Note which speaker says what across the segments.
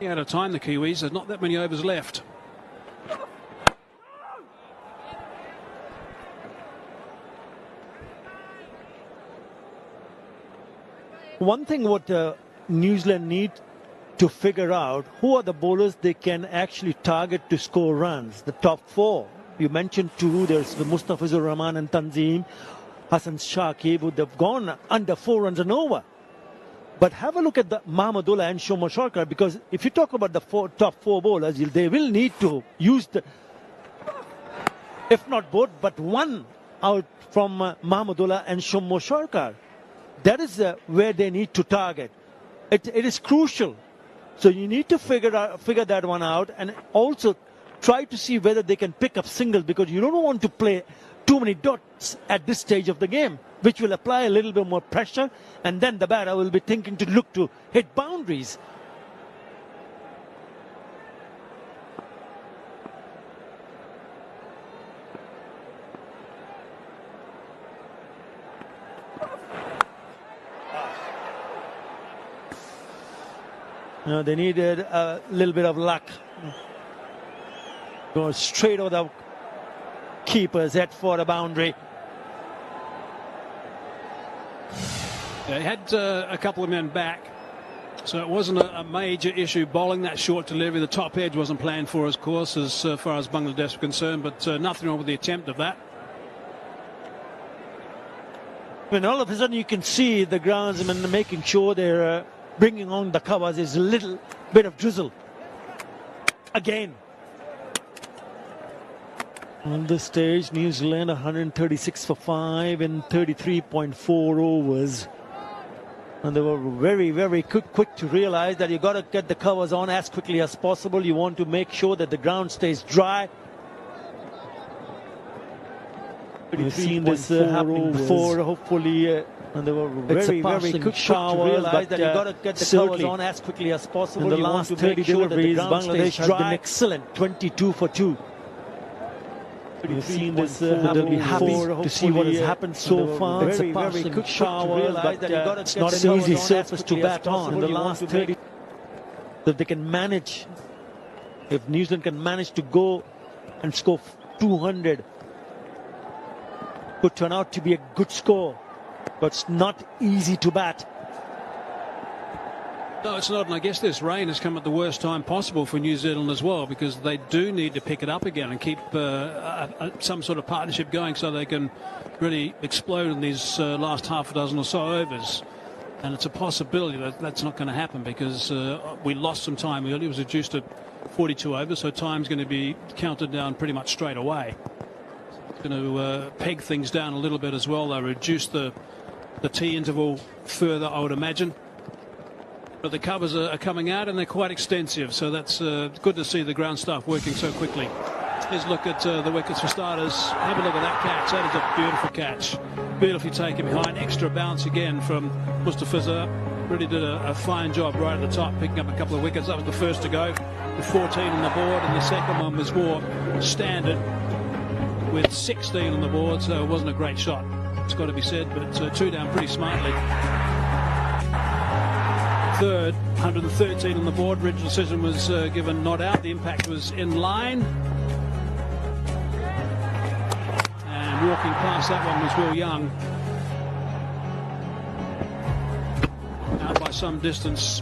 Speaker 1: Out of time, the Kiwis. There's not that many overs left.
Speaker 2: One thing what New Zealand need to figure out, who are the bowlers they can actually target to score runs. The top four. You mentioned two. There's the Mustafizur Rahman and Tanzim, Hassan Shakib. They've gone under 4 runs and over. But have a look at the Mahmudullah and Shomo Sharkar, because if you talk about the top four bowlers, they will need to use the, if not both, but one out from Mahmudullah and Shomo Sharkar. That is where they need to target. It is crucial. So you need to figure that one out, and also try to see whether they can pick up singles, because you don't want to play too many dots at this stage of the game, which will apply a little bit more pressure, and then the batter will be thinking to look to hit boundaries. No, they needed a little bit of luck. Go straight over the keeper's head for a boundary.
Speaker 1: Yeah, he had a couple of men back, so it wasn't a major issue bowling that short delivery. The top edge wasn't planned for, of course, as far as Bangladesh were concerned, but nothing wrong with the attempt of that.
Speaker 2: When all of a sudden you can see the groundsmen making sure they're bringing on the covers, is a little bit of drizzle. Again. On this stage, New Zealand 136 for 5 in 33.4 overs. And they were very, very quick to realize that you got to get the covers on as quickly as possible. You want to make sure that the ground stays dry. We've seen this happening before, hopefully. And they were very, very quick shower. Realize that you got to get the covers on as quickly as possible. In the last 30 deliveries, Bangladesh has been excellent, 22 for 2. You've seen this happen before, to see what has happened so far. It's a very quick shower, but it's not an easy surface to bat on. In the last 30, if they can manage, if New Zealand can manage to go and score 200, could turn out to be a good score. But it's not easy to bat.
Speaker 1: No, it's not, and I guess this rain has come at the worst time possible for New Zealand as well, because they do need to pick it up again and keep some sort of partnership going so they can really explode in these last half a dozen or so overs. And it's a possibility that that's not going to happen, because we lost some time early. It was reduced to 42 overs, so time's going to be counted down pretty much straight away. It's going to peg things down a little bit as well. They'll reduce the tea interval further, I would imagine. But the covers are coming out, and they're quite extensive, so that's good to see the ground staff working so quickly. Here's a look at the wickets for starters. Have a look at that catch. That is a beautiful catch. Beautifully taken behind. Extra bounce again from Mustafizur. Really did a fine job right at the top, picking up a couple of wickets. That was the first to go, with 14 on the board, and the second one was more standard with 16 on the board, so it wasn't a great shot, it's got to be said, but 2 down pretty smartly. Third, 113 on the board. Original decision was given not out. The impact was in line. And walking past that one was Will Young. Out by some distance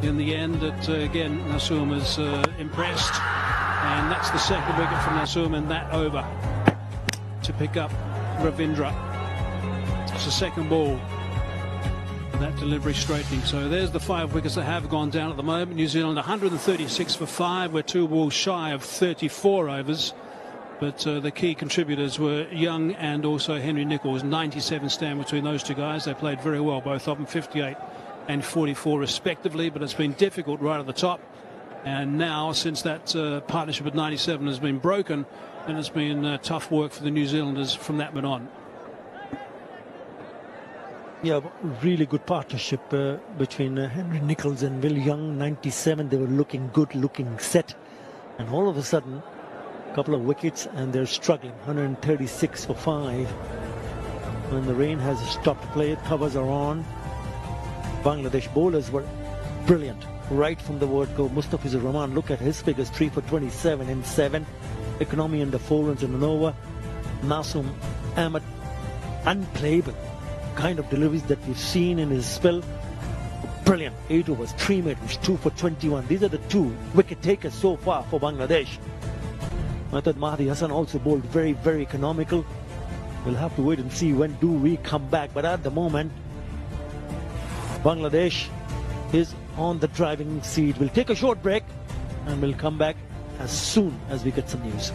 Speaker 1: in the end. Again, Nasum is impressed. And that's the second wicket from Nasum in that over to pick up Ravindra. It's the second ball. That delivery straightening. So there's the 5 wickets that have gone down at the moment. New Zealand 136 for 5. We're 2 balls shy of 34 overs. But the key contributors were Young and also Henry Nicholls. 97 stand between those two guys. They played very well, both of them, 58 and 44 respectively. But it's been difficult right at the top. And now, since that partnership at 97 has been broken, then it's been tough work for the New Zealanders from that moment on.
Speaker 2: Yeah, really good partnership between Henry Nicholls and Will Young. 97, they were looking good, looking set. And all of a sudden, a couple of wickets and they're struggling. 136 for 5. And the rain has stopped play. Covers are on. Bangladesh bowlers were brilliant. right from the word go. Mustafizur Rahman, look at his figures, 3 for 27 in 7. Economy under 4 runs and an over. Nasum Ahmed, unplayable kind of deliveries that we've seen in his spell. Brilliant. 8 overs, 3 middles, 2 for 21. These are the 2 wicket takers so far for Bangladesh. I thought Mahdi Hassan also bowled very, very economical. We'll have to wait and see when do we come back. But at the moment, Bangladesh is on the driving seat. We'll take a short break and we'll come back as soon as we get some news.